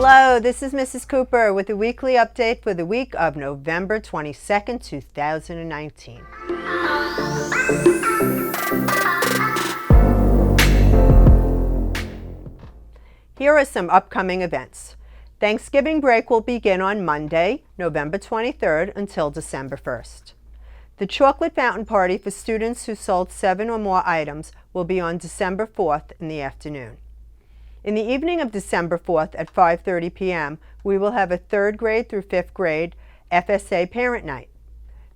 Hello, this is Mrs. Cooper with a weekly update for the week of November 22nd, 2019. Here are some upcoming events. Thanksgiving break will begin on Monday, November 23rd until December 1st. The chocolate fountain party for students who sold 7 or more items will be on December 4th in the afternoon. In the evening of December 4th at 5:30 p.m., we will have a 3rd grade through 5th grade FSA Parent Night.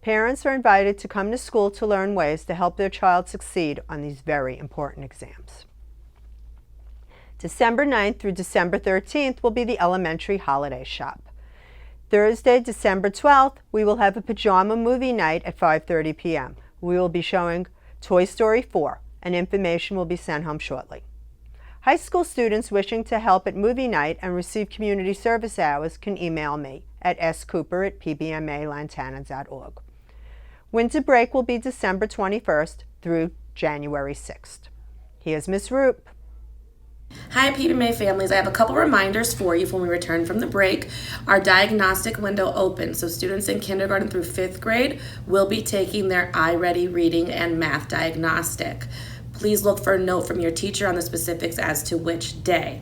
Parents are invited to come to school to learn ways to help their child succeed on these very important exams. December 9th through December 13th will be the elementary holiday shop. Thursday, December 12th, we will have a pajama movie night at 5:30 p.m. We will be showing Toy Story 4, and information will be sent home shortly. High school students wishing to help at movie night and receive community service hours can email me at scooper@pbmalantana.org. Winter break will be December 21st through January 6th. Here's Ms. Rupp. Hi PBMA families, I have a couple reminders for you when we return from the break. Our diagnostic window opens, so students in kindergarten through 5th grade will be taking their iReady reading and math diagnostic. Please look for a note from your teacher on the specifics as to which day.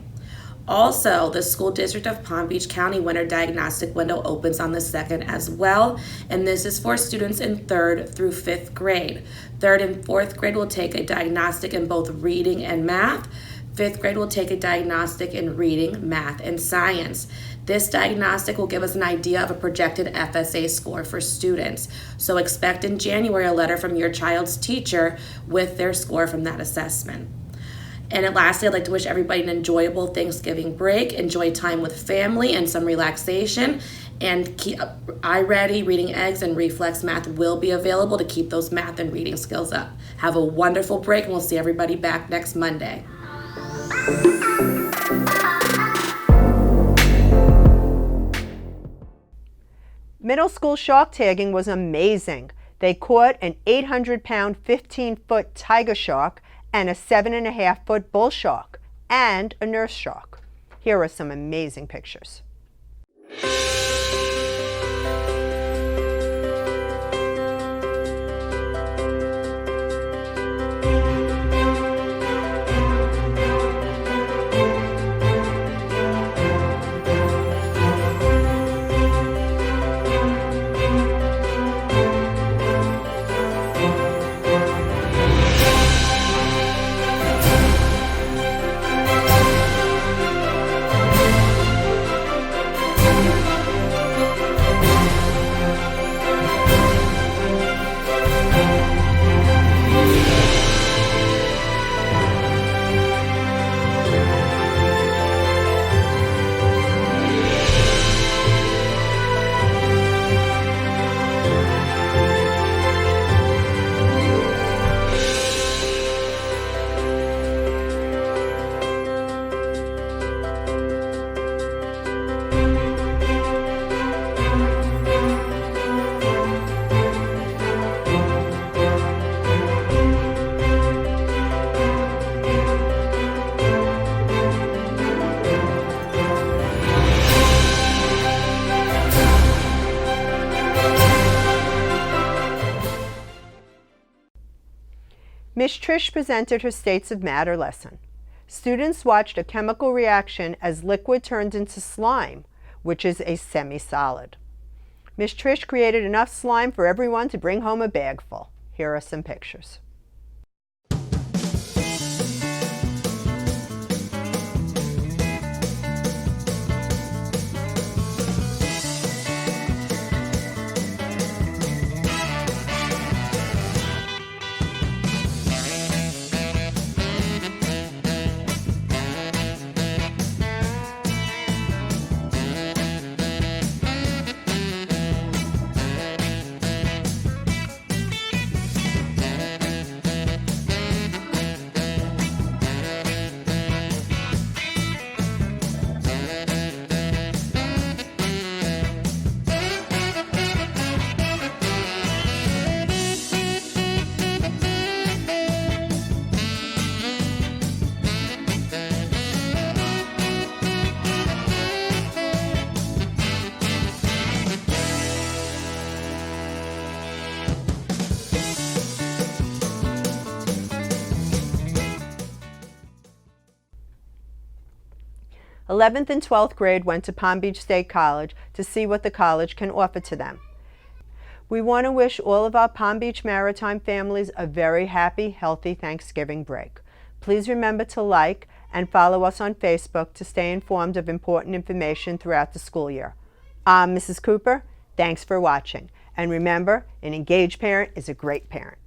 Also, the School District of Palm Beach County Winter Diagnostic Window opens on the 2nd as well, and this is for students in 3rd through 5th grade. 3rd and 4th grade will take a diagnostic in both reading and math. 5th grade will take a diagnostic in reading, math, and science. This diagnostic will give us an idea of a projected FSA score for students. So expect in January a letter from your child's teacher with their score from that assessment. And lastly, I'd like to wish everybody an enjoyable Thanksgiving break. Enjoy time with family and some relaxation. And keep iReady, Reading Eggs, and Reflex Math will be available to keep those math and reading skills up. Have a wonderful break, and we'll see everybody back next Monday. Middle school shark tagging was amazing. They caught an 800-pound, 15-foot tiger shark and a 7.5-foot bull shark and a nurse shark. Here are some amazing pictures. Ms. Trish presented her States of Matter lesson. Students watched a chemical reaction as liquid turned into slime, which is a semi-solid. Ms. Trish created enough slime for everyone to bring home a bag full. Here are some pictures. 11th and 12th grade went to Palm Beach State College to see what the college can offer to them. We want to wish all of our Palm Beach Maritime families a very happy, healthy Thanksgiving break. Please remember to like and follow us on Facebook to stay informed of important information throughout the school year. I'm Mrs. Cooper. Thanks for watching. And remember, an engaged parent is a great parent.